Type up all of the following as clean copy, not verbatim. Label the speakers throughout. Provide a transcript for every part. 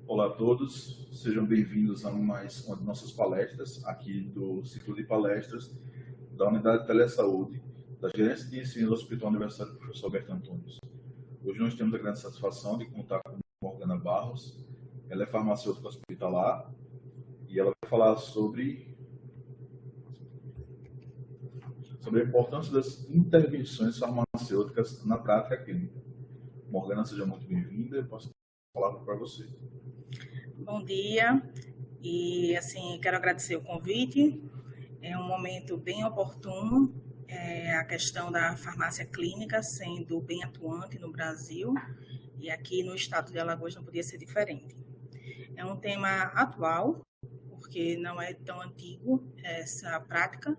Speaker 1: Olá a todos, sejam bem-vindos a mais uma de nossas palestras aqui do ciclo de palestras da Unidade de Telesaúde, da Gerência de Ensino do Hospital Universitário do Professor Alberto Antunes. Hoje nós temos a grande satisfação de contar com Morgana Barros. Ela é farmacêutica hospitalar e ela vai falar sobre a importância das intervenções farmacêuticas na prática clínica. Morgana, seja muito bem-vinda, eu passo a palavra para você.
Speaker 2: Bom dia, e quero agradecer o convite. É um momento bem oportuno, a questão da farmácia clínica sendo bem atuante no Brasil, e aqui no estado de Alagoas não podia ser diferente. É um tema atual, porque não é tão antigo essa prática,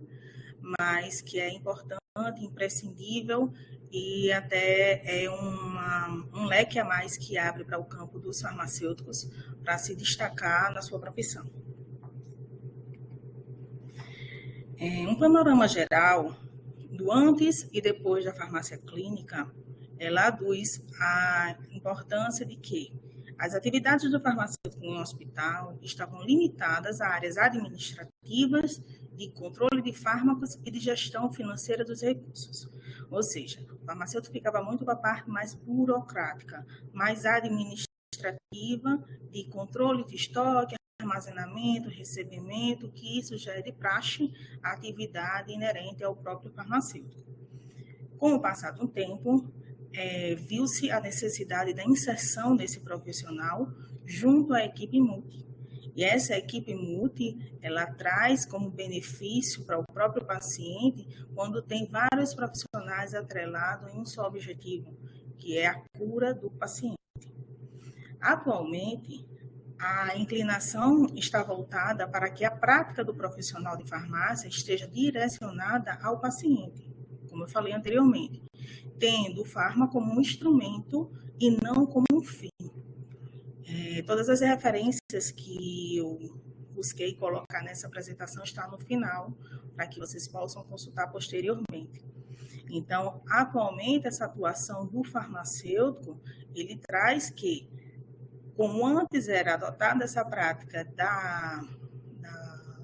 Speaker 2: mas que é importante, imprescindível e até é um leque a mais que abre para o campo dos farmacêuticos para se destacar na sua profissão. Um panorama geral do antes e depois da farmácia clínica, ela aduz a importância de que as atividades do farmacêutico em um hospital estavam limitadas a áreas administrativas, de controle de fármacos e de gestão financeira dos recursos. Ou seja, o farmacêutico ficava muito para a parte mais burocrática, mais administrativa, de controle de estoque, armazenamento, recebimento, que isso já é de praxe, a atividade inerente ao próprio farmacêutico. Com o passar do tempo, viu-se a necessidade da inserção desse profissional junto à equipe multi. E essa equipe multi, ela traz como benefício para o próprio paciente quando tem vários profissionais atrelados em um só objetivo, que é a cura do paciente. Atualmente, a inclinação está voltada para que a prática do profissional de farmácia esteja direcionada ao paciente, como eu falei anteriormente, tendo o fármaco como um instrumento e não como um fim. Todas as referências que eu busquei colocar nessa apresentação estão no final, para que vocês possam consultar posteriormente. Então, atualmente, essa atuação do farmacêutico, ele traz que, como antes era adotada essa prática da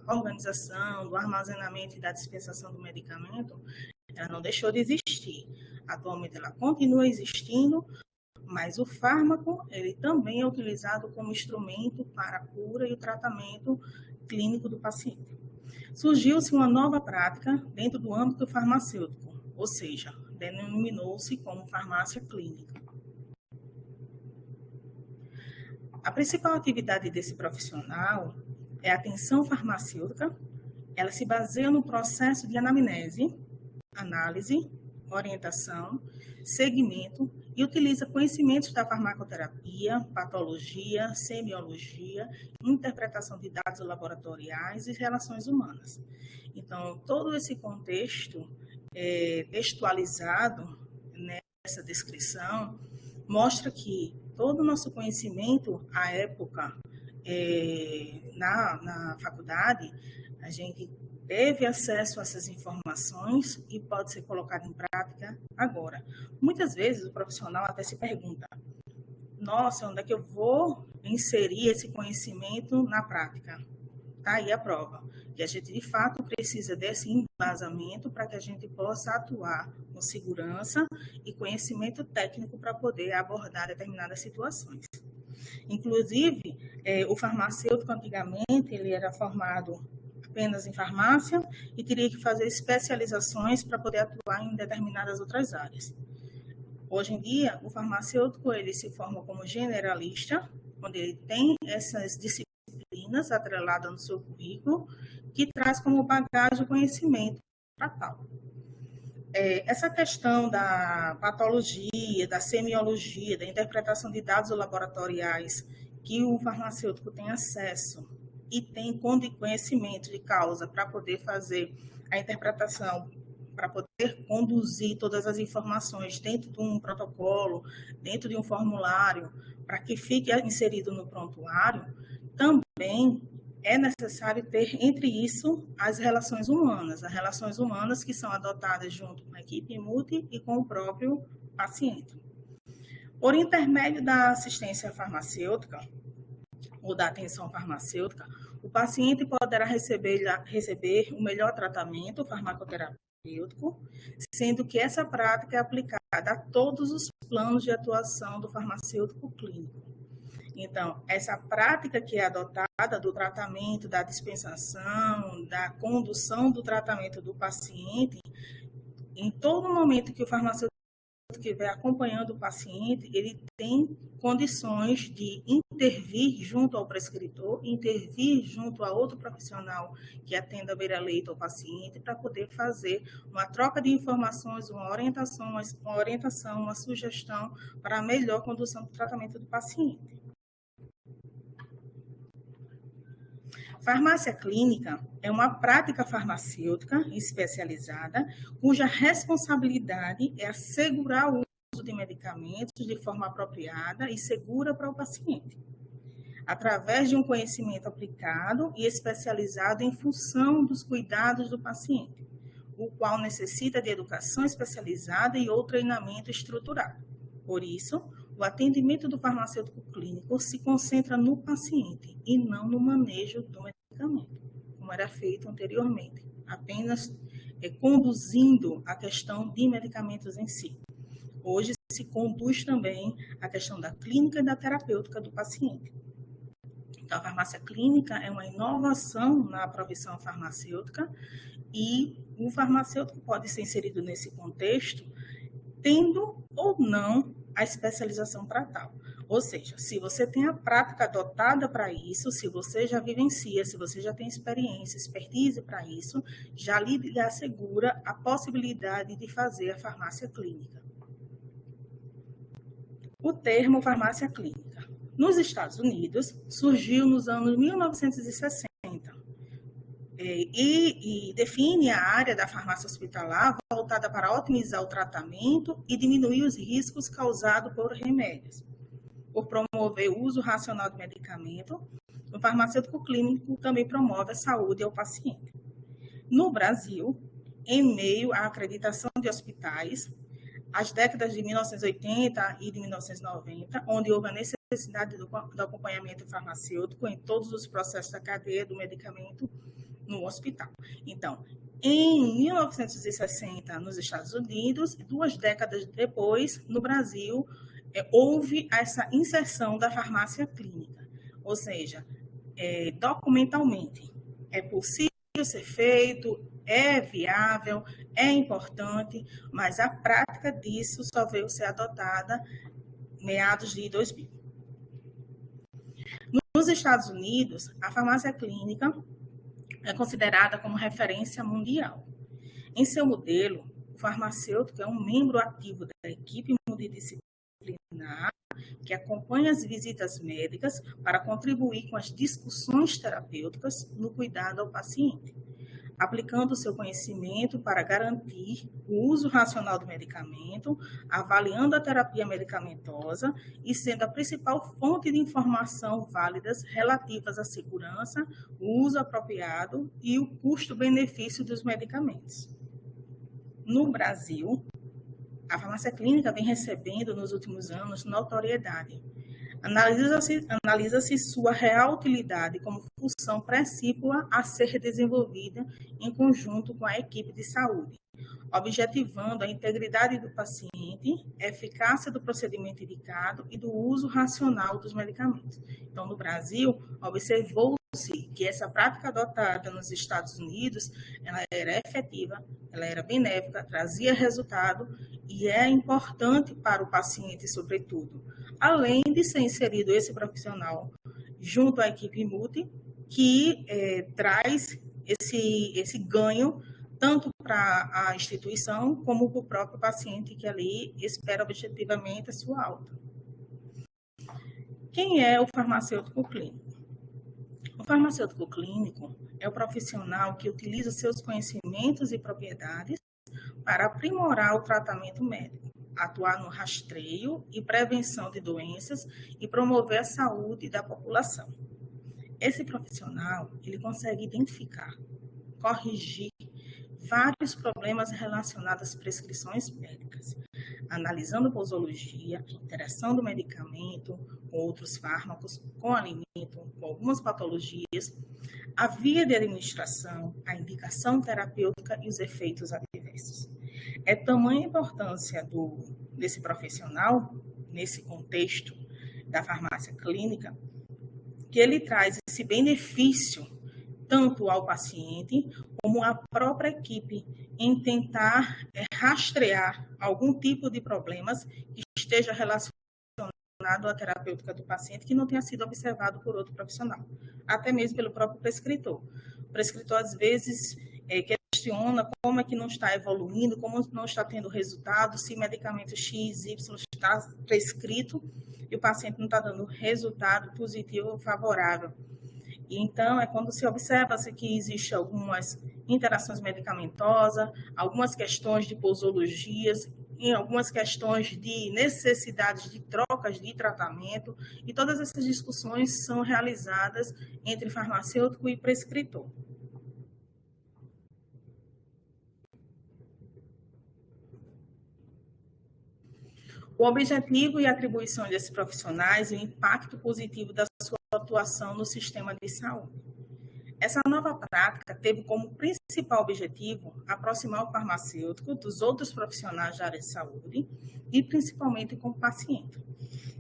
Speaker 2: organização, do armazenamento e da dispensação do medicamento, ela não deixou de existir. Atualmente, ela continua existindo, mas o fármaco, ele também é utilizado como instrumento para a cura e o tratamento clínico do paciente. Surgiu-se uma nova prática dentro do âmbito farmacêutico, ou seja, denominou-se como farmácia clínica. A principal atividade desse profissional é a atenção farmacêutica. Ela se baseia no processo de anamnese, análise, orientação, segmento e utiliza conhecimentos da farmacoterapia, patologia, semiologia, interpretação de dados laboratoriais e relações humanas. Então, todo esse contexto textualizado nessa descrição mostra que todo o nosso conhecimento, à época, na faculdade, a gente teve acesso a essas informações e pode ser colocado em prática agora. Muitas vezes o profissional até se pergunta, nossa, onde é que eu vou inserir esse conhecimento na prática? Tá aí a prova, que a gente de fato precisa desse embasamento para que a gente possa atuar com segurança e conhecimento técnico para poder abordar determinadas situações. Inclusive, o farmacêutico antigamente ele era formado apenas em farmácia e teria que fazer especializações para poder atuar em determinadas outras áreas. Hoje em dia, o farmacêutico ele se forma como generalista, onde ele tem essas disciplinas atreladas no seu currículo, que traz como bagagem o conhecimento para tal. Essa questão da patologia, da semiologia, da interpretação de dados laboratoriais que o farmacêutico tem acesso e tem conhecimento de causa para poder fazer a interpretação, para poder conduzir todas as informações dentro de um protocolo, dentro de um formulário, para que fique inserido no prontuário, também é necessário ter, entre isso, as relações humanas que são adotadas junto com a equipe multi e com o próprio paciente. Por intermédio da assistência farmacêutica, ou da atenção farmacêutica, o paciente poderá receber o melhor tratamento farmacoterapêutico, sendo que essa prática é aplicada a todos os planos de atuação do farmacêutico clínico. Então, essa prática que é adotada do tratamento, da dispensação, da condução do tratamento do paciente, em todo momento que o farmacêutico estiver acompanhando o paciente, ele tem condições de intervir junto ao prescritor, intervir junto a outro profissional que atenda a beira-leito ao paciente, para poder fazer uma troca de informações, uma orientação, uma sugestão para a melhor condução do tratamento do paciente. Farmácia clínica é uma prática farmacêutica especializada cuja responsabilidade é assegurar o uso de medicamentos de forma apropriada e segura para o paciente, através de um conhecimento aplicado e especializado em função dos cuidados do paciente, o qual necessita de educação especializada e ou treinamento estruturado. Por isso, o atendimento do farmacêutico clínico se concentra no paciente e não no manejo do medicamento, como era feito anteriormente, apenas conduzindo a questão de medicamentos em si. Hoje se conduz também a questão da clínica e da terapêutica do paciente. Então, a farmácia clínica é uma inovação na profissão farmacêutica e o farmacêutico pode ser inserido nesse contexto tendo ou não a especialização para tal. Ou seja, se você tem a prática adotada para isso, se você já vivencia, se você já tem experiência, expertise para isso, já lhe assegura a possibilidade de fazer a farmácia clínica. O termo farmácia clínica. Nos Estados Unidos, surgiu nos anos 1960 e define a área da farmácia hospitalar voltada para otimizar o tratamento e diminuir os riscos causados por remédios. Por promover o uso racional do medicamento, o farmacêutico clínico também promove a saúde ao paciente. No Brasil, em meio à acreditação de hospitais, as décadas de 1980 e de 1990, onde houve a necessidade do acompanhamento farmacêutico em todos os processos da cadeia do medicamento no hospital. Então, em 1960, nos Estados Unidos, 2 décadas depois, no Brasil, houve essa inserção da farmácia clínica. Ou seja, documentalmente, é possível ser feito, é viável, é importante, mas a prática disso só veio ser adotada meados de 2000. Nos Estados Unidos, a farmácia clínica é considerada como referência mundial. Em seu modelo, o farmacêutico é um membro ativo da equipe multidisciplinar que acompanha as visitas médicas para contribuir com as discussões terapêuticas no cuidado ao paciente, aplicando seu conhecimento para garantir o uso racional do medicamento, avaliando a terapia medicamentosa e sendo a principal fonte de informação válidas relativas à segurança, o uso apropriado e o custo-benefício dos medicamentos. No Brasil, a farmácia clínica vem recebendo nos últimos anos notoriedade. Analisa-se sua real utilidade como função precípua a ser desenvolvida em conjunto com a equipe de saúde, objetivando a integridade do paciente, a eficácia do procedimento indicado e do uso racional dos medicamentos. Então, no Brasil, observou-se que essa prática adotada nos Estados Unidos, ela era efetiva, ela era benéfica, trazia resultado e é importante para o paciente, sobretudo, além de ser inserido esse profissional junto à equipe multi, que traz esse ganho tanto para a instituição como para o próprio paciente que ali espera objetivamente a sua alta. Quem é o farmacêutico clínico? O farmacêutico clínico é o profissional que utiliza seus conhecimentos e propriedades para aprimorar o tratamento médico, atuar no rastreio e prevenção de doenças e promover a saúde da população. Esse profissional, ele consegue identificar, corrigir vários problemas relacionados às prescrições médicas, analisando posologia, interação do medicamento com outros fármacos, com alimento, com algumas patologias, a via de administração, a indicação terapêutica e os efeitos adversos. É tamanha a importância desse profissional, nesse contexto da farmácia clínica, que ele traz esse benefício tanto ao paciente como à própria equipe em tentar rastrear algum tipo de problemas que esteja relacionado à terapêutica do paciente que não tenha sido observado por outro profissional, até mesmo pelo próprio prescritor. O prescritor, às vezes, questiona como é que não está evoluindo, como não está tendo resultado, se medicamento X, Y está prescrito e o paciente não está dando resultado positivo ou favorável. E então, é quando se observa que existe algumas interações medicamentosas, algumas questões de posologias, em algumas questões de necessidades de trocas de tratamento, e todas essas discussões são realizadas entre farmacêutico e prescritor. O objetivo e atribuição desses profissionais e o impacto positivo da sua atuação no sistema de saúde. Essa nova prática teve como principal objetivo aproximar o farmacêutico dos outros profissionais da área de saúde e principalmente com o paciente.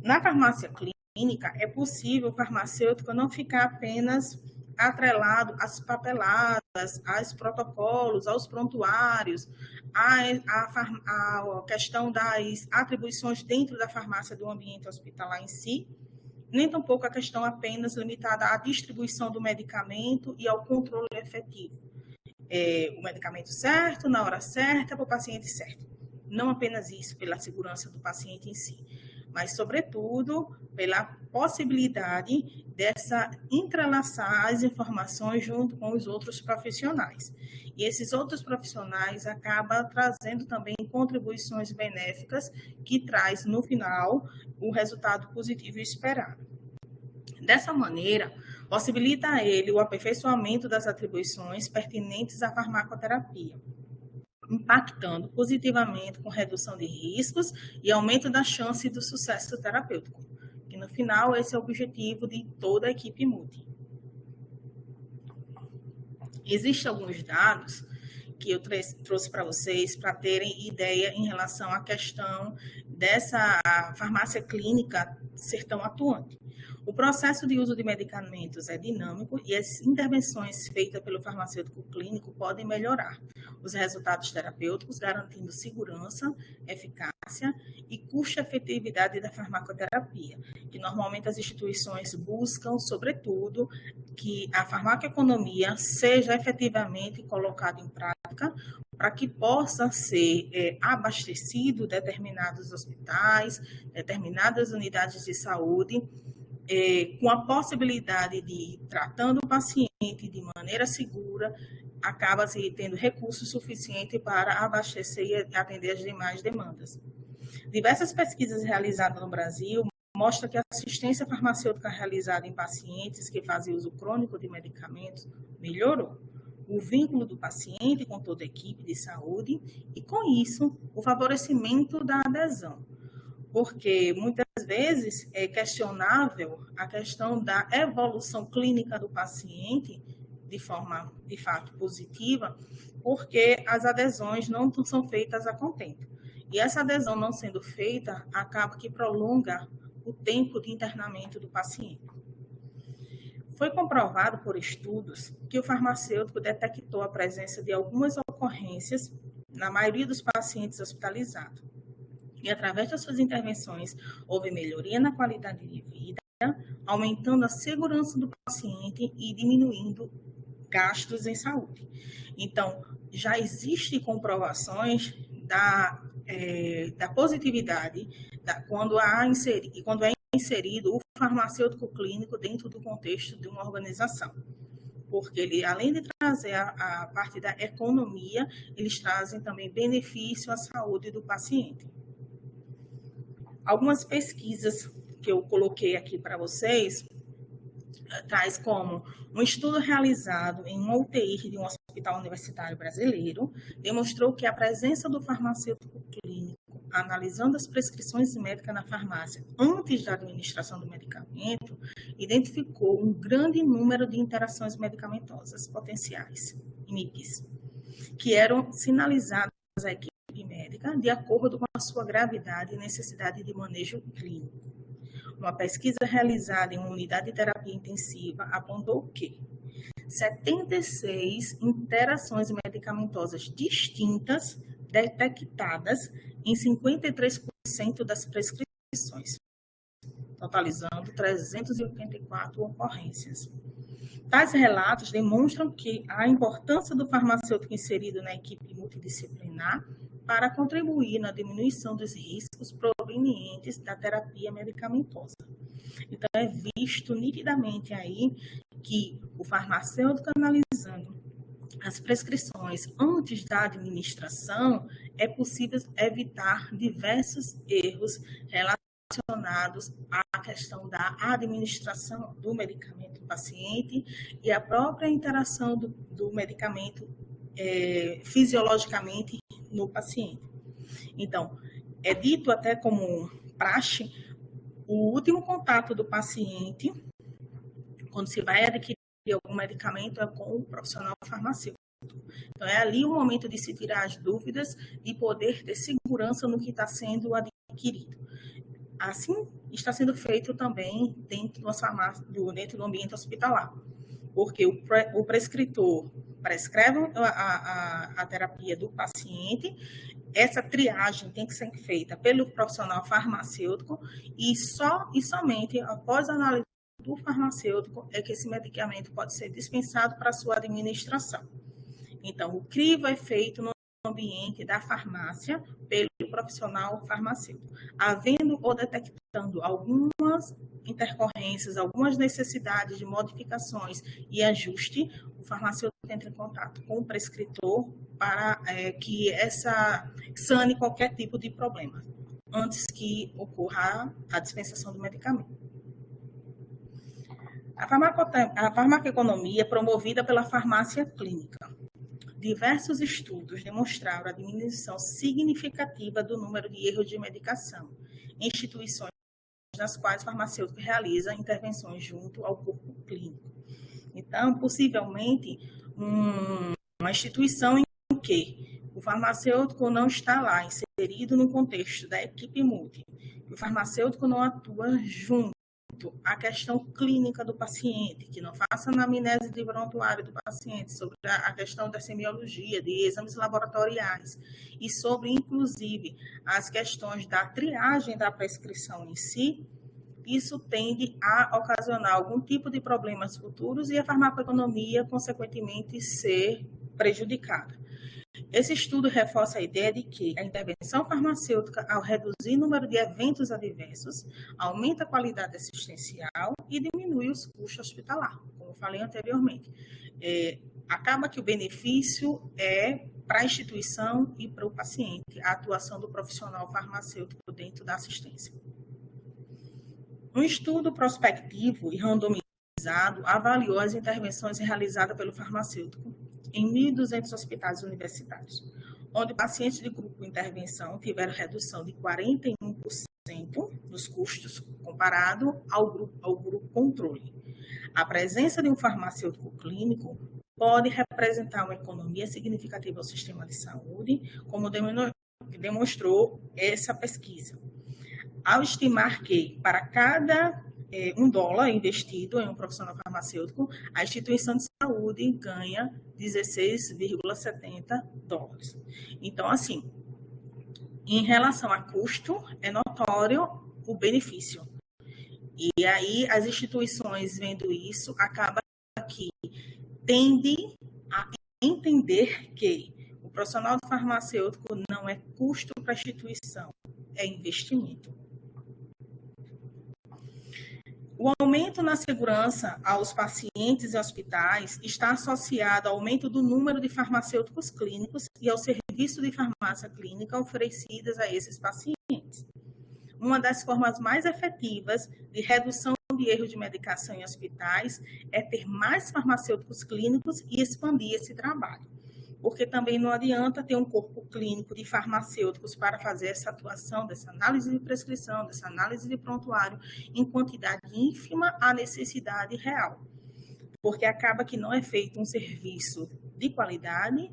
Speaker 2: Na farmácia clínica, é possível o farmacêutico não ficar apenas atrelado às papeladas, aos protocolos, aos prontuários, a questão das atribuições dentro da farmácia do ambiente hospitalar em si, nem tampouco a questão apenas limitada à distribuição do medicamento e ao controle efetivo. O medicamento certo, na hora certa, para o paciente certo. Não apenas isso, pela segurança do paciente em si, mas, sobretudo, pela possibilidade dessa entrelaçar as informações junto com os outros profissionais. E esses outros profissionais acabam trazendo também contribuições benéficas que traz, no final, o resultado positivo esperado. Dessa maneira, possibilita a ele o aperfeiçoamento das atribuições pertinentes à farmacoterapia, impactando positivamente com redução de riscos e aumento da chance do sucesso terapêutico, que no final esse é o objetivo de toda a equipe multi. Existem alguns dados que eu trouxe para vocês para terem ideia em relação à questão dessa farmácia clínica ser tão atuante. O processo de uso de medicamentos é dinâmico e as intervenções feitas pelo farmacêutico clínico podem melhorar os resultados terapêuticos, garantindo segurança, eficácia e custo-efetividade da farmacoterapia, que normalmente as instituições buscam, sobretudo, que a farmacoeconomia seja efetivamente colocada em prática para que possa ser abastecido determinados hospitais, determinadas unidades de saúde, com a possibilidade de, tratando o paciente de maneira segura, acaba-se tendo recursos suficientes para abastecer e atender as demais demandas. Diversas pesquisas realizadas no Brasil mostram que a assistência farmacêutica realizada em pacientes que fazem uso crônico de medicamentos melhorou o vínculo do paciente com toda a equipe de saúde e, com isso, o favorecimento da adesão. Porque muitas vezes é questionável a questão da evolução clínica do paciente de forma, de fato, positiva, porque as adesões não são feitas a contento. E essa adesão não sendo feita, acaba que prolonga o tempo de internamento do paciente. Foi comprovado por estudos que o farmacêutico detectou a presença de algumas ocorrências na maioria dos pacientes hospitalizados. E, através das suas intervenções, houve melhoria na qualidade de vida, aumentando a segurança do paciente e diminuindo gastos em saúde. Então, já existem comprovações da positividade quando é inserido o farmacêutico clínico dentro do contexto de uma organização. Porque ele, além de trazer a parte da economia, eles trazem também benefício à saúde do paciente. Algumas pesquisas que eu coloquei aqui para vocês traz como um estudo realizado em uma UTI de um hospital universitário brasileiro demonstrou que a presença do farmacêutico clínico analisando as prescrições médicas na farmácia antes da administração do medicamento, identificou um grande número de interações medicamentosas potenciais, MIPs, que eram sinalizadas à equipe médica de acordo com a sua gravidade e necessidade de manejo clínico. Uma pesquisa realizada em uma unidade de terapia intensiva apontou que 76 interações medicamentosas distintas detectadas em 53% das prescrições, totalizando 384 ocorrências. Tais relatos demonstram que a importância do farmacêutico inserido na equipe multidisciplinar para contribuir na diminuição dos riscos provenientes da terapia medicamentosa. Então, é visto nitidamente aí que o farmacêutico analisando as prescrições antes da administração, é possível evitar diversos erros relacionados à questão da administração do medicamento do paciente e a própria interação do medicamento fisiologicamente no paciente. Então, é dito até como praxe, o último contato do paciente, quando se vai adquirir algum medicamento, é com o profissional farmacêutico. Então, é ali o momento de se tirar as dúvidas e poder ter segurança no que está sendo adquirido. Assim, está sendo feito também dentro do ambiente hospitalar, porque o prescritor prescreve a terapia do paciente, essa triagem tem que ser feita pelo profissional farmacêutico e somente após a análise do farmacêutico é que esse medicamento pode ser dispensado para sua administração. Então, o crivo é feito no ambiente da farmácia pelo profissional farmacêutico. Havendo ou detectando algumas intercorrências, algumas necessidades de modificações e ajuste, o farmacêutico entra em contato com o prescritor para que sane qualquer tipo de problema, antes que ocorra a dispensação do medicamento. A farmacoeconomia é promovida pela farmácia clínica. Diversos estudos demonstraram a diminuição significativa do número de erros de medicação em instituições nas quais o farmacêutico realiza intervenções junto ao corpo clínico. Então, possivelmente, uma instituição em que o farmacêutico não está lá inserido no contexto da equipe multi, o farmacêutico não atua junto à questão clínica do paciente, que não faça anamnese de prontuário do paciente sobre a questão da semiologia, de exames laboratoriais e sobre, inclusive, as questões da triagem da prescrição em si, isso tende a ocasionar algum tipo de problemas futuros e a farmacoeconomia, consequentemente, ser prejudicada. Esse estudo reforça a ideia de que a intervenção farmacêutica, ao reduzir o número de eventos adversos, aumenta a qualidade assistencial e diminui os custos hospitalares, como eu falei anteriormente. Acaba que o benefício é para a instituição e para o paciente, a atuação do profissional farmacêutico dentro da assistência. Um estudo prospectivo e randomizado avaliou as intervenções realizadas pelo farmacêutico em 1.200 hospitais universitários, onde pacientes de grupo intervenção tiveram redução de 41% nos custos comparado ao grupo controle. A presença de um farmacêutico clínico pode representar uma economia significativa ao sistema de saúde, como demonstrou essa pesquisa. Ao estimar que, para cada $1 investido em um profissional farmacêutico, a instituição de saúde ganha $16,70. Então, assim, em relação a custo, é notório o benefício. E aí, as instituições vendo isso, acaba que tende a entender que o profissional farmacêutico não é custo para a instituição, é investimento. O aumento na segurança aos pacientes e hospitais está associado ao aumento do número de farmacêuticos clínicos e ao serviço de farmácia clínica oferecidas a esses pacientes. Uma das formas mais efetivas de redução de erro de medicação em hospitais é ter mais farmacêuticos clínicos e expandir esse trabalho. porque também não adianta ter um corpo clínico de farmacêuticos para fazer essa atuação, dessa análise de prescrição, dessa análise de prontuário, em quantidade ínfima à necessidade real. Porque acaba que não é feito um serviço de qualidade,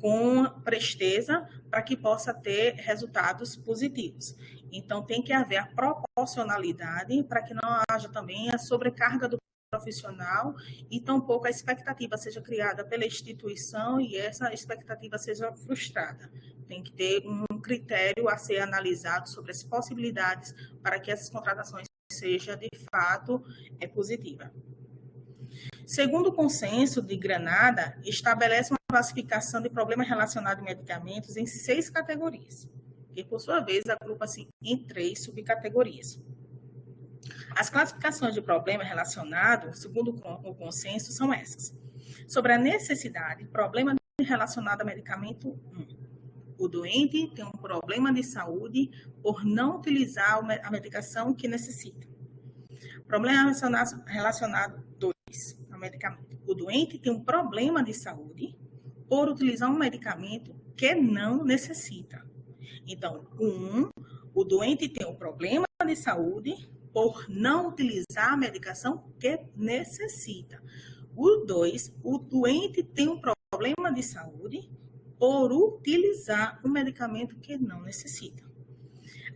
Speaker 2: com presteza, para que possa ter resultados positivos. Então, tem que haver a proporcionalidade para que não haja também a sobrecarga do profissional e tampouco a expectativa seja criada pela instituição e essa expectativa seja frustrada. Tem que ter um critério a ser analisado sobre as possibilidades para que essas contratações sejam, de fato, positiva. Segundo o consenso de Granada, estabelece uma classificação de problemas relacionados a medicamentos em 6 categorias, que, por sua vez, agrupa-se em 3 subcategorias. As classificações de problemas relacionados, segundo o consenso, são essas. Sobre a necessidade, problema relacionado a medicamento 1. O doente tem um problema de saúde por não utilizar a medicação que necessita. Problema relacionado 2. Ao medicamento. O doente tem um problema de saúde por utilizar um medicamento que não necessita. Então, o doente tem um problema de saúde por não utilizar a medicação que necessita. O 2, o doente tem um problema de saúde por utilizar um medicamento que não necessita.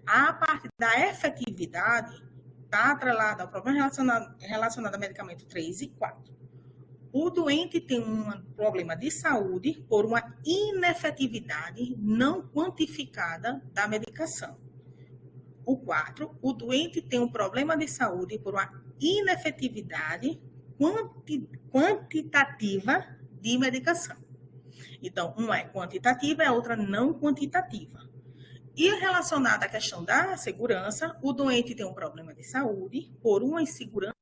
Speaker 2: A parte da efetividade está atrelada ao problema relacionado a medicamento 3 e 4. O doente tem um problema de saúde por uma inefetividade não quantificada da medicação. O 4, o doente tem um problema de saúde por uma inefetividade quantitativa de medicação. Então, uma é quantitativa e a outra não quantitativa. E relacionada à questão da segurança, o doente tem um problema de saúde por uma insegurança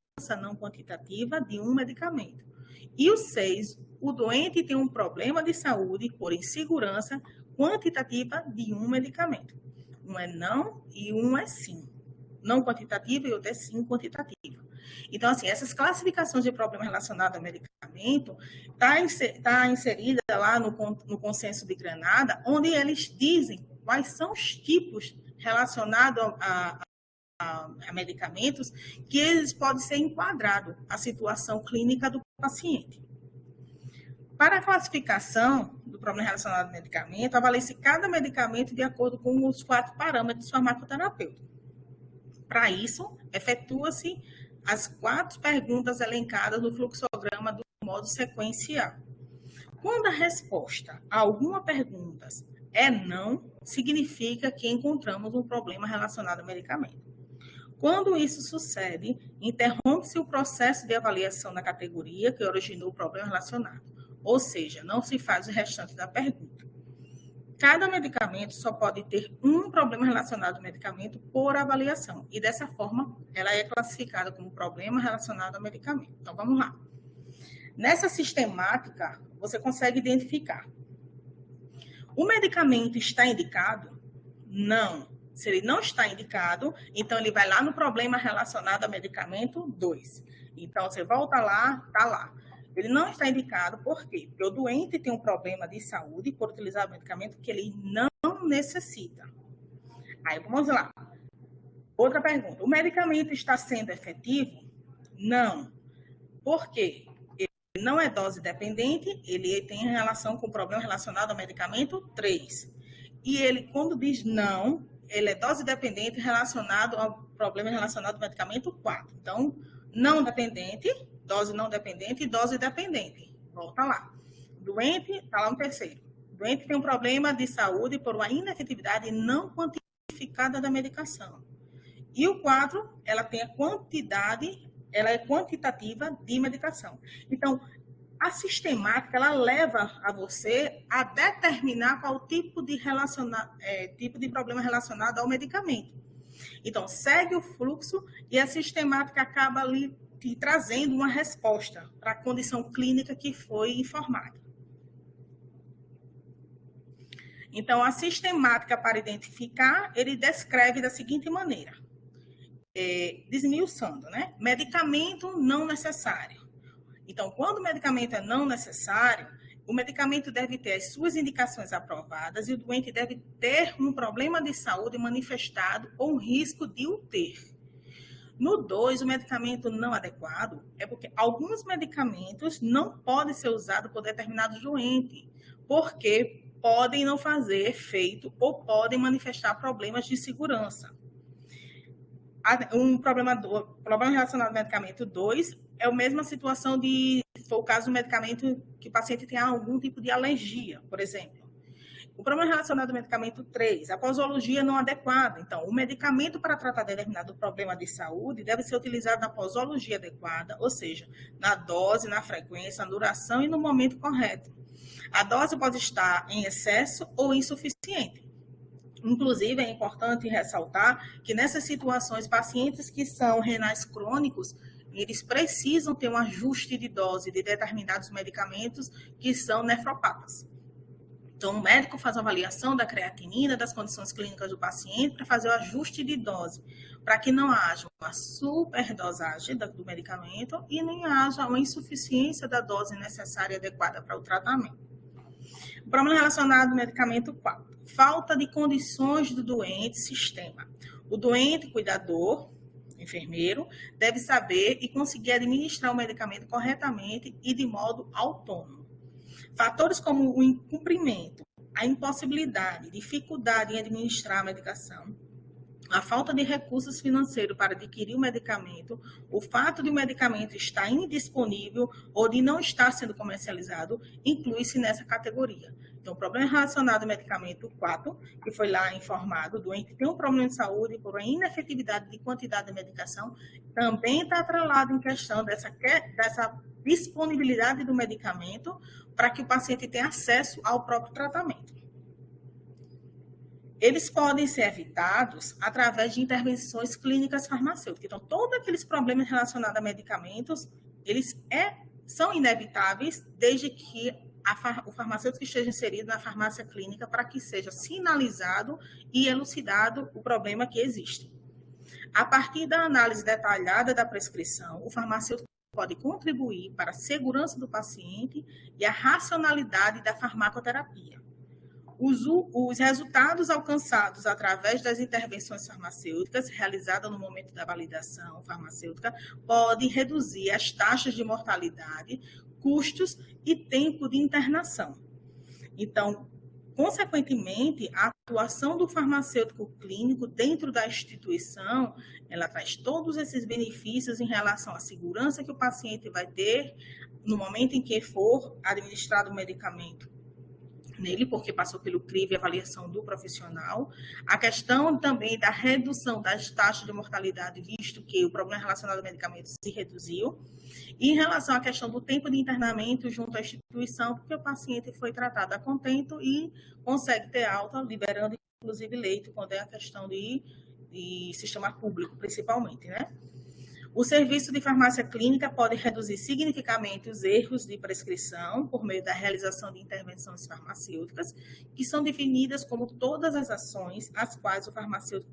Speaker 2: não quantitativa de um medicamento. E o 6, o doente tem um problema de saúde por insegurança quantitativa de um medicamento. Um é não e um é sim. Não quantitativa e outro é sim quantitativa. Então, assim, essas classificações de problema relacionado ao medicamento está inserida lá no consenso de Granada, onde eles dizem quais são os tipos relacionados a medicamentos que eles podem ser enquadrados à situação clínica do paciente. Para a classificação do problema relacionado ao medicamento, avalia-se cada medicamento de acordo com os 4 parâmetros farmacoterapêuticos. Para isso, efetua-se as 4 perguntas elencadas no fluxograma do modo sequencial. Quando a resposta a alguma pergunta é não, significa que encontramos um problema relacionado ao medicamento. Quando isso sucede, interrompe-se o processo de avaliação da categoria que originou o problema relacionado, ou seja, não se faz o restante da pergunta. Cada medicamento só pode ter um problema relacionado ao medicamento por avaliação, e dessa forma ela é classificada como problema relacionado ao medicamento. Então, vamos lá. Nessa sistemática, você consegue identificar. O medicamento está indicado? Não. Se ele não está indicado, então ele vai lá no problema relacionado ao medicamento 2. Então, você volta lá, está lá. Ele não está indicado, por quê? Porque o doente tem um problema de saúde por utilizar o medicamento que ele não necessita. Aí, vamos lá. Outra pergunta. O medicamento está sendo efetivo? Não. Por quê? Ele não é dose dependente, ele tem relação com o problema relacionado ao medicamento 3. E ele, quando diz não, ele é dose dependente relacionado ao problema relacionado ao medicamento 4. Então, não dependente, dose não dependente e dose dependente. Volta lá. Doente, está lá no terceiro. Doente tem um problema de saúde por uma inefetividade não quantificada da medicação. E o 4, ela tem a quantidade, ela é quantitativa de medicação. Então, a sistemática, ela leva a você a determinar qual tipo de problema relacionado ao medicamento. Então, segue o fluxo e a sistemática acaba ali te trazendo uma resposta para a condição clínica que foi informada. Então, a sistemática para identificar, ele descreve da seguinte maneira, desmiuçando, né? Medicamento não necessário. Então, quando o medicamento é não necessário, o medicamento deve ter as suas indicações aprovadas e o doente deve ter um problema de saúde manifestado ou um risco de o ter. No 2, o medicamento não adequado é porque alguns medicamentos não podem ser usados por determinados doentes, porque podem não fazer efeito ou podem manifestar problemas de segurança. Um problema relacionado ao medicamento 2 é a mesma situação se for o caso do medicamento que o paciente tem algum tipo de alergia, por exemplo. O problema relacionado ao medicamento 3, a posologia não adequada. Então, o medicamento para tratar determinado problema de saúde deve ser utilizado na posologia adequada, ou seja, na dose, na frequência, na duração e no momento correto. A dose pode estar em excesso ou insuficiente. Inclusive, é importante ressaltar que nessas situações, pacientes que são renais crônicos, eles precisam ter um ajuste de dose de determinados medicamentos que são nefropatas. Então, o médico faz uma avaliação da creatinina, das condições clínicas do paciente, para fazer o ajuste de dose, para que não haja uma superdosagem do medicamento e nem haja uma insuficiência da dose necessária e adequada para o tratamento. O problema relacionado ao medicamento 4, falta de condições do doente sistema. O doente cuidador, enfermeiro, deve saber e conseguir administrar o medicamento corretamente e de modo autônomo. Fatores como o incumprimento, a impossibilidade, dificuldade em administrar a medicação, a falta de recursos financeiros para adquirir o medicamento, o fato de o medicamento estar indisponível ou de não estar sendo comercializado, inclui-se nessa categoria. Então, o problema relacionado ao medicamento 4, que foi lá informado, o doente tem um problema de saúde por uma inefetividade de quantidade de medicação, também está atrelado em questão dessa disponibilidade do medicamento para que o paciente tenha acesso ao próprio tratamento. Eles podem ser evitados através de intervenções clínicas farmacêuticas. Então, todos aqueles problemas relacionados a medicamentos, eles são inevitáveis desde que o farmacêutico esteja inserido na farmácia clínica para que seja sinalizado e elucidado o problema que existe. A partir da análise detalhada da prescrição, o farmacêutico pode contribuir para a segurança do paciente e a racionalidade da farmacoterapia. Os resultados alcançados através das intervenções farmacêuticas realizadas no momento da validação farmacêutica podem reduzir as taxas de mortalidade, custos e tempo de internação. Então, consequentemente, a atuação do farmacêutico clínico dentro da instituição, ela traz todos esses benefícios em relação à segurança que o paciente vai ter no momento em que for administrado o medicamento nele, porque passou pelo crivo e avaliação do profissional. A questão também da redução das taxas de mortalidade, visto que o problema relacionado ao medicamento se reduziu. E em relação à questão do tempo de internamento junto à instituição, porque o paciente foi tratado a contento e consegue ter alta, liberando inclusive leito, quando é a questão de sistema público, principalmente, né? O serviço de farmácia clínica pode reduzir significativamente os erros de prescrição por meio da realização de intervenções farmacêuticas, que são definidas como todas as ações às quais o farmacêutico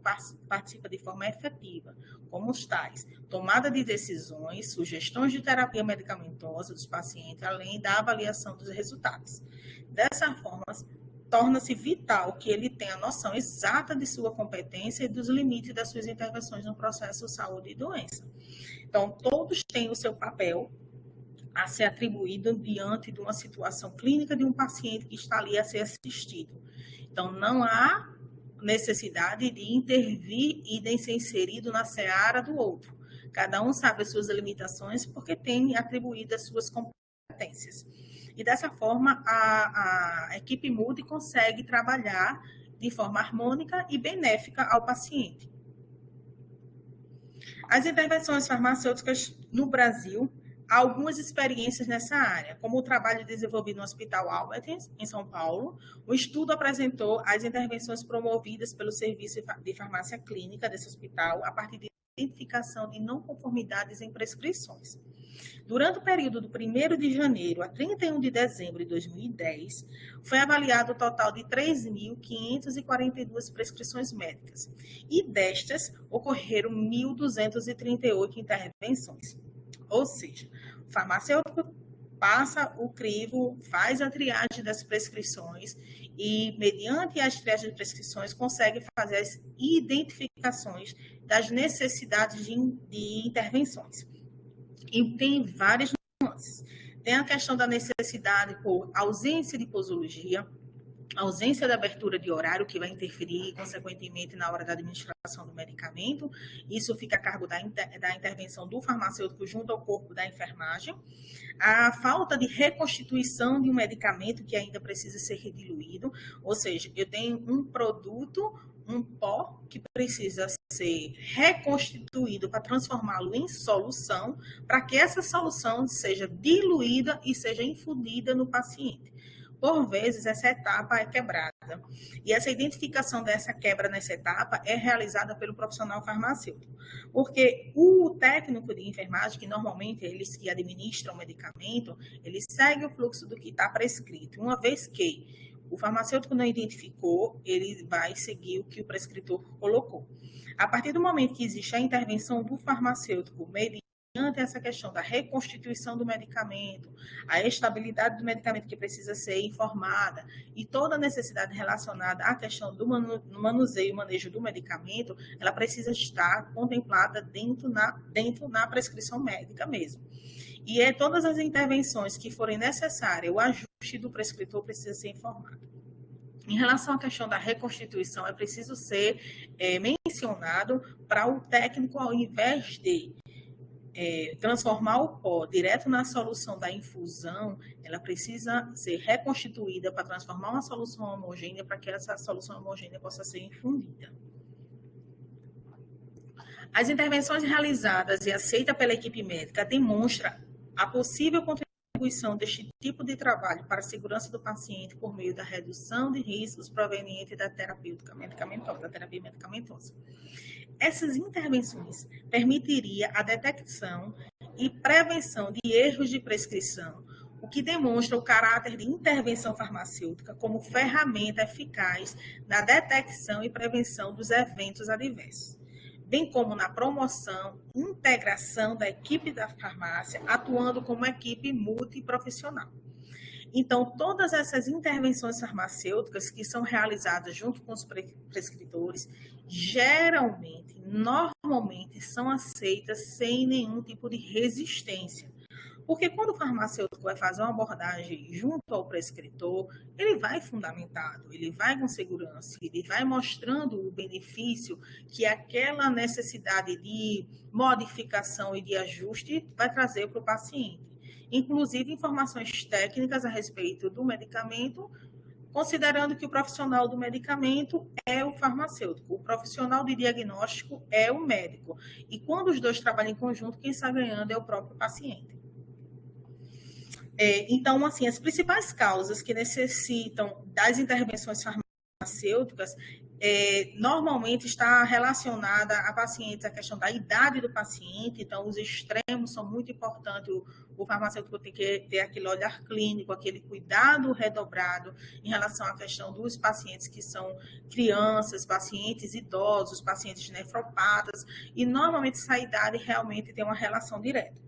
Speaker 2: participa de forma efetiva, como os tais: tomada de decisões, sugestões de terapia medicamentosa dos pacientes, além da avaliação dos resultados. Dessa forma, torna-se vital que ele tenha a noção exata de sua competência e dos limites das suas intervenções no processo de saúde e doença. Então, todos têm o seu papel a ser atribuído diante de uma situação clínica de um paciente que está ali a ser assistido. Então, não há necessidade de intervir e de ser inserido na seara do outro. Cada um sabe as suas limitações porque tem atribuído as suas competências. E dessa forma, a equipe MUDE consegue trabalhar de forma harmônica e benéfica ao paciente. As intervenções farmacêuticas no Brasil, há algumas experiências nessa área, como o trabalho desenvolvido no Hospital Albert, em São Paulo. O estudo apresentou as intervenções promovidas pelo Serviço de Farmácia Clínica desse hospital a partir de identificação de não conformidades em prescrições. Durante o período do 1º de janeiro a 31 de dezembro de 2010, foi avaliado o total de 3.542 prescrições médicas, e destas ocorreram 1.238 intervenções. Ou seja, o farmacêutico passa o crivo, faz a triagem das prescrições e, mediante as triagens de prescrições, consegue fazer as identificações das necessidades de intervenções. E tem várias nuances. Tem a questão da necessidade por ausência de posologia, ausência da abertura de horário, que vai interferir, consequentemente, na hora da administração do medicamento. Isso fica a cargo da intervenção do farmacêutico junto ao corpo da enfermagem. A falta de reconstituição de um medicamento que ainda precisa ser diluído, ou seja, eu tenho um produto, um pó, que precisa ser reconstituído para transformá-lo em solução, para que essa solução seja diluída e seja infundida no paciente. Por vezes, essa etapa é quebrada. E essa identificação dessa quebra nessa etapa é realizada pelo profissional farmacêutico. Porque o técnico de enfermagem, que normalmente eles que administram o medicamento, ele segue o fluxo do que está prescrito. Uma vez que o farmacêutico não identificou, ele vai seguir o que o prescritor colocou. A partir do momento que existe a intervenção do farmacêutico, mediante essa questão da reconstituição do medicamento, a estabilidade do medicamento que precisa ser informada e toda a necessidade relacionada à questão do manuseio e manejo do medicamento, ela precisa estar contemplada dentro na prescrição médica mesmo. E todas as intervenções que forem necessárias, o ajuste do prescritor precisa ser informado. Em relação à questão da reconstituição, é preciso ser mencionado para o técnico, ao invés de transformar o pó direto na solução da infusão, ela precisa ser reconstituída para transformar uma solução homogênea, para que essa solução homogênea possa ser infundida. As intervenções realizadas e aceitas pela equipe médica demonstram a possível contribuição deste tipo de trabalho para a segurança do paciente por meio da redução de riscos provenientes da terapia medicamentosa. Essas intervenções permitiriam a detecção e prevenção de erros de prescrição, o que demonstra o caráter de intervenção farmacêutica como ferramenta eficaz na detecção e prevenção dos eventos adversos, bem como na promoção e integração da equipe da farmácia, atuando como equipe multiprofissional. Então, todas essas intervenções farmacêuticas que são realizadas junto com os prescritores, geralmente, normalmente, são aceitas sem nenhum tipo de resistência. Porque quando o farmacêutico vai fazer uma abordagem junto ao prescritor, ele vai fundamentado, ele vai com segurança, ele vai mostrando o benefício que aquela necessidade de modificação e de ajuste vai trazer para o paciente. Inclusive informações técnicas a respeito do medicamento, considerando que o profissional do medicamento é o farmacêutico, o profissional de diagnóstico é o médico. E quando os dois trabalham em conjunto, quem está ganhando é o próprio paciente. Então, assim, as principais causas que necessitam das intervenções farmacêuticas normalmente está relacionada a pacientes, a questão da idade do paciente, então os extremos são muito importantes, o farmacêutico tem que ter aquele olhar clínico, aquele cuidado redobrado em relação à questão dos pacientes que são crianças, pacientes idosos, pacientes nefropatas, e normalmente essa idade realmente tem uma relação direta.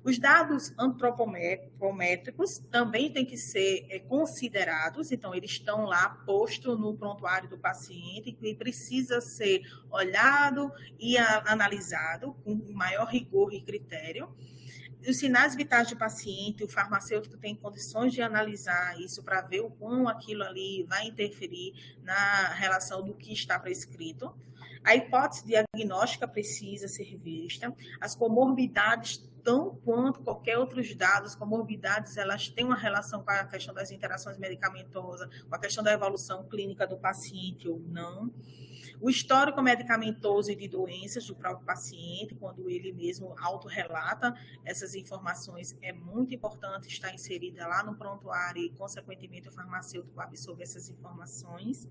Speaker 2: Os dados antropométricos também têm que ser considerados, então eles estão lá postos no prontuário do paciente, que precisa ser olhado e analisado com maior rigor e critério. Os sinais vitais do paciente, o farmacêutico tem condições de analisar isso para ver o quão aquilo ali vai interferir na relação do que está prescrito. A hipótese diagnóstica precisa ser vista. As comorbidades, tão quanto qualquer outros dados, comorbidades, elas têm uma relação com a questão das interações medicamentosas, com a questão da evolução clínica do paciente ou não. O histórico medicamentoso e de doenças do próprio paciente, quando ele mesmo autorrelata essas informações, é muito importante estar inserida lá no prontuário e, consequentemente, o farmacêutico absorver essas informações.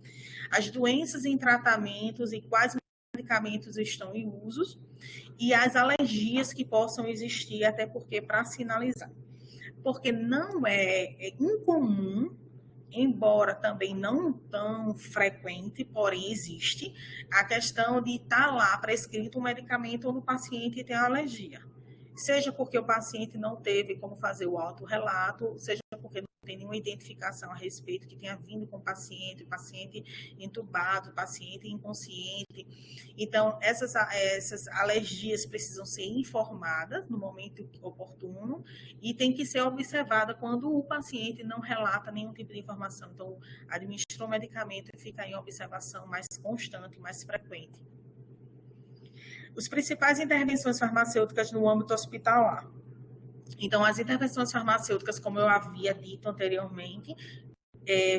Speaker 2: As doenças em tratamentos e quais medicamentos estão em uso e as alergias que possam existir, até porque para sinalizar. Porque não é incomum, embora também não tão frequente, porém existe, a questão de estar lá prescrito um medicamento onde o paciente tem alergia. seja porque o paciente não teve como fazer o autorrelato, seja porque não tem nenhuma identificação a respeito que tenha vindo com o paciente entubado, paciente inconsciente. Então, essas alergias precisam ser informadas no momento oportuno e tem que ser observada quando o paciente não relata nenhum tipo de informação. Então, administrou o medicamento e fica em observação mais constante, mais frequente. Os principais intervenções farmacêuticas no âmbito hospitalar. Então, as intervenções farmacêuticas, como eu havia dito anteriormente,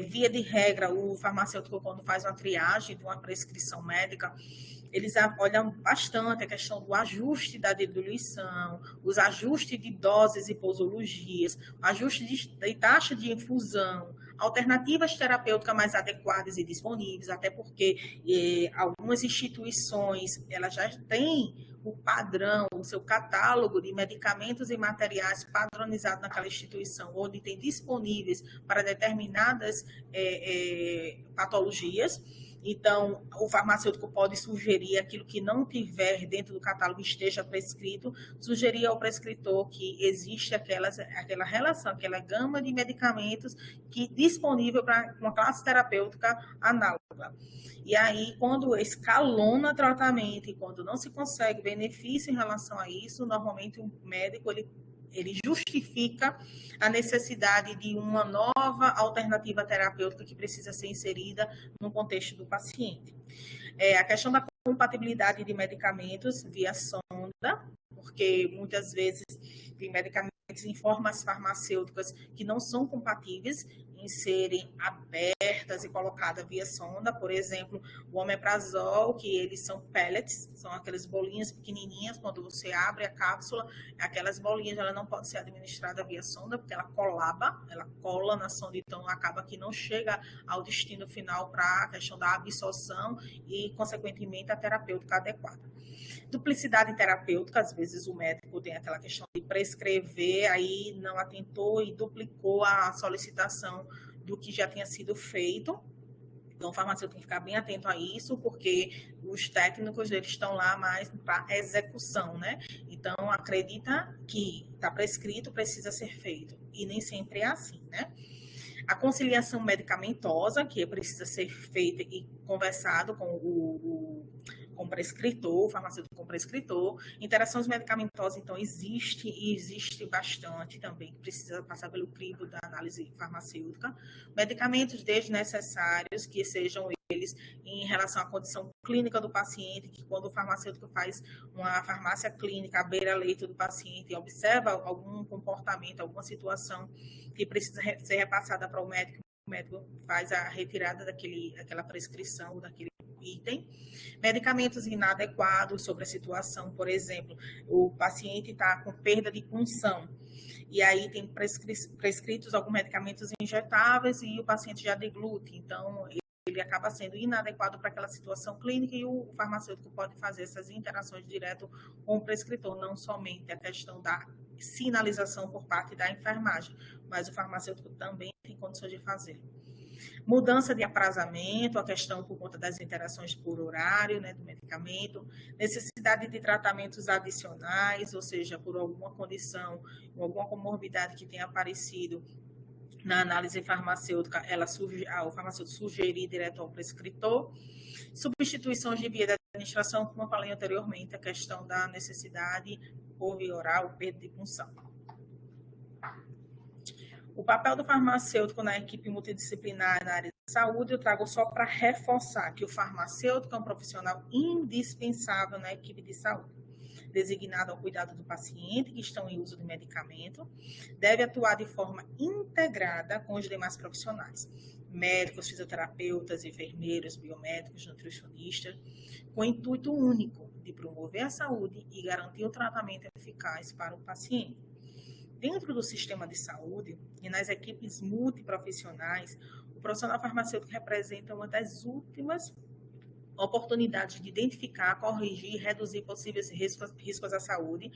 Speaker 2: via de regra, o farmacêutico, quando faz uma triagem de uma prescrição médica, eles olham bastante a questão do ajuste da diluição, os ajustes de doses e posologias, ajuste de taxa de infusão, alternativas terapêuticas mais adequadas e disponíveis, até porque algumas instituições elas já têm o padrão, o seu catálogo de medicamentos e materiais padronizado naquela instituição, onde tem disponíveis para determinadas patologias. Então, o farmacêutico pode sugerir aquilo que não tiver dentro do catálogo esteja prescrito, sugerir ao prescritor que existe aquela relação, aquela gama de medicamentos que disponível para uma classe terapêutica análoga. E aí, quando escalona tratamento e quando não se consegue benefício em relação a isso, normalmente o médico ele justifica a necessidade de uma nova alternativa terapêutica que precisa ser inserida no contexto do paciente. A questão da compatibilidade de medicamentos via sonda, porque muitas vezes tem medicamentos em formas farmacêuticas que não são compatíveis em serem abertas e colocadas via sonda, por exemplo, o omeprazol, que eles são pellets, são aquelas bolinhas pequenininhas, quando você abre a cápsula, aquelas bolinhas, ela não pode ser administrada via sonda, porque ela cola na sonda, então acaba que não chega ao destino final para a questão da absorção e, consequentemente, a terapêutica adequada. Duplicidade terapêutica, às vezes o médico tem aquela questão de prescrever, aí não atentou e duplicou a solicitação do que já tinha sido feito. Então, o farmacêutico tem que ficar bem atento a isso, porque os técnicos eles estão lá mais para execução, né? Então, acredita que está prescrito, precisa ser feito. E nem sempre é assim, né? A conciliação medicamentosa, que precisa ser feita e conversado com o prescritor, o farmacêutico com o prescritor. Interações medicamentosas, então, existe bastante também, que precisa passar pelo crivo da análise farmacêutica. Medicamentos desnecessários, que sejam eles em relação à condição clínica do paciente, que quando o farmacêutico faz uma farmácia clínica à beira-leito do paciente e observa algum comportamento, alguma situação que precisa ser repassada para o médico faz a retirada daquela prescrição, daquele item. Medicamentos inadequados sobre a situação, por exemplo, o paciente está com perda de punção, e aí tem prescritos alguns medicamentos injetáveis e o paciente já deglute, então ele acaba sendo inadequado para aquela situação clínica e o farmacêutico pode fazer essas interações direto com o prescritor, não somente a questão da sinalização por parte da enfermagem, mas o farmacêutico também tem condições de fazer. Mudança de aprazamento, a questão por conta das interações por horário, né, do medicamento, necessidade de tratamentos adicionais, ou seja, por alguma condição, alguma comorbidade que tenha aparecido na análise farmacêutica, o farmacêutico sugerir direto ao prescritor. Substituições de via de administração, como eu falei anteriormente, a questão da necessidade por via oral, perda de punção. O papel do farmacêutico na equipe multidisciplinar na área de saúde, eu trago só para reforçar que o farmacêutico é um profissional indispensável na equipe de saúde, designado ao cuidado do paciente que estão em uso de medicamento, deve atuar de forma integrada com os demais profissionais, médicos, fisioterapeutas, enfermeiros, biomédicos, nutricionistas, com o intuito único de promover a saúde e garantir o tratamento eficaz para o paciente. Dentro do sistema de saúde e nas equipes multiprofissionais, o profissional farmacêutico representa uma das últimas oportunidades de identificar, corrigir e reduzir possíveis riscos à saúde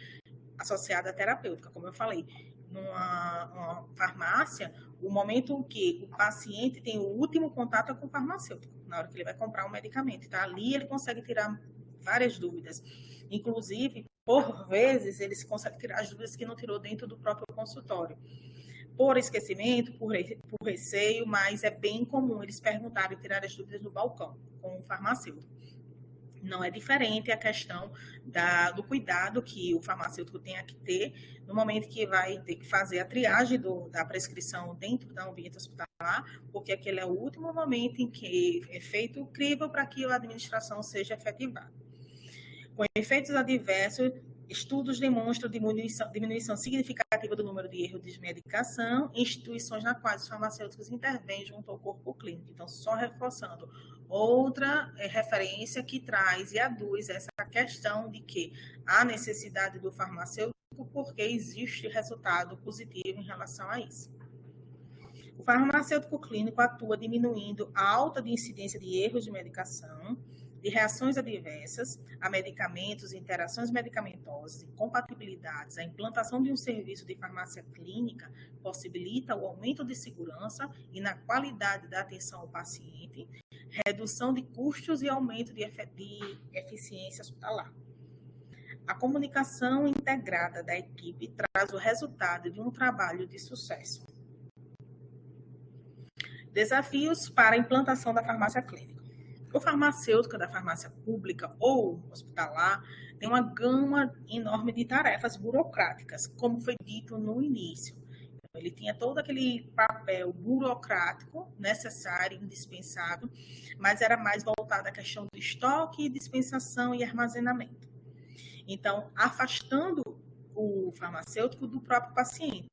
Speaker 2: associada à terapêutica. Como eu falei, numa farmácia, o momento que o paciente tem o último contato é com o farmacêutico, na hora que ele vai comprar um medicamento. Tá? Ali ele consegue tirar várias dúvidas, inclusive por vezes, eles conseguem tirar as dúvidas que não tirou dentro do próprio consultório. Por esquecimento, por receio, mas é bem comum eles perguntarem e tirar as dúvidas no balcão com o farmacêutico. Não é diferente a questão do cuidado que o farmacêutico tem que ter no momento que vai ter que fazer a triagem da prescrição dentro do ambiente hospitalar, porque aquele é o último momento em que é feito o crivo para que a administração seja efetivada. Com efeitos adversos, estudos demonstram diminuição significativa do número de erros de medicação em instituições nas quais os farmacêuticos intervêm junto ao corpo clínico. Então, só reforçando, outra referência que traz e aduz essa questão de que há necessidade do farmacêutico porque existe resultado positivo em relação a isso. O farmacêutico clínico atua diminuindo a alta de incidência de erros de medicação, de reações adversas a medicamentos, interações medicamentosas, incompatibilidades. A implantação de um serviço de farmácia clínica possibilita o aumento de segurança e na qualidade da atenção ao paciente, redução de custos e aumento de eficiência hospitalar. A comunicação integrada da equipe traz o resultado de um trabalho de sucesso. Desafios para a implantação da farmácia clínica. O farmacêutico da farmácia pública ou hospitalar tem uma gama enorme de tarefas burocráticas, como foi dito no início. Ele tinha todo aquele papel burocrático necessário, indispensável, mas era mais voltado à questão do estoque, dispensação e armazenamento. Então, afastando o farmacêutico do próprio paciente.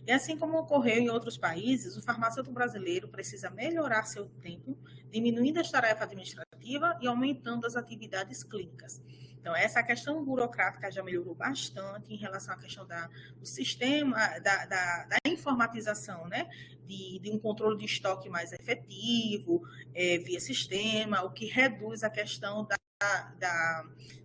Speaker 2: E assim como ocorreu em outros países, o farmacêutico brasileiro precisa melhorar seu tempo, diminuindo as tarefas administrativas e aumentando as atividades clínicas. Então, essa questão burocrática já melhorou bastante em relação à questão do sistema, da informatização, né? De um controle de estoque mais efetivo, via sistema, o que reduz a questão da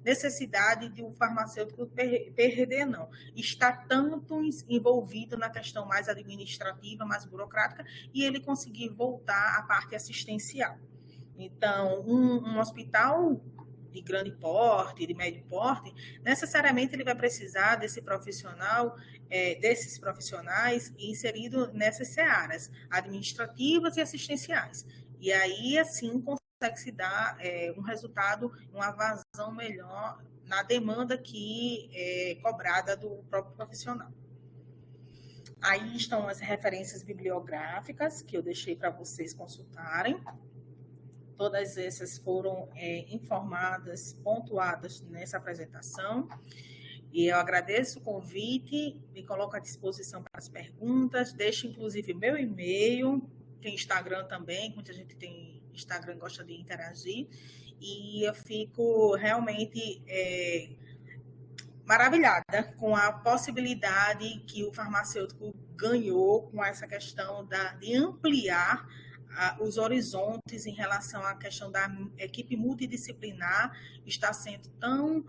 Speaker 2: necessidade de um farmacêutico perder, não. Está tanto envolvido na questão mais administrativa, mais burocrática, e ele conseguir voltar à parte assistencial. Então, um hospital de grande porte, de médio porte, necessariamente ele vai precisar desse profissional, desses profissionais inseridos nessas searas administrativas e assistenciais. E aí, assim, consegue se dar um resultado, uma vazão melhor na demanda que é cobrada do próprio profissional. Aí estão as referências bibliográficas que eu deixei para vocês consultarem. Todas essas foram informadas, pontuadas nessa apresentação. E eu agradeço o convite, me coloco à disposição para as perguntas, deixo inclusive meu e-mail, tem Instagram também, muita gente tem Instagram e gosta de interagir, e eu fico realmente maravilhada com a possibilidade que o farmacêutico ganhou com essa questão de ampliar os horizontes em relação à questão da equipe multidisciplinar, está sendo tão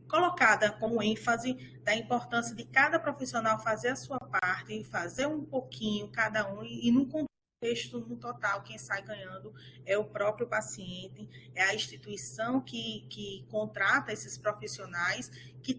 Speaker 2: colocada como ênfase da importância de cada profissional fazer a sua parte, fazer um pouquinho cada um, e no contexto, no total, quem sai ganhando é o próprio paciente, é a instituição que contrata esses profissionais, que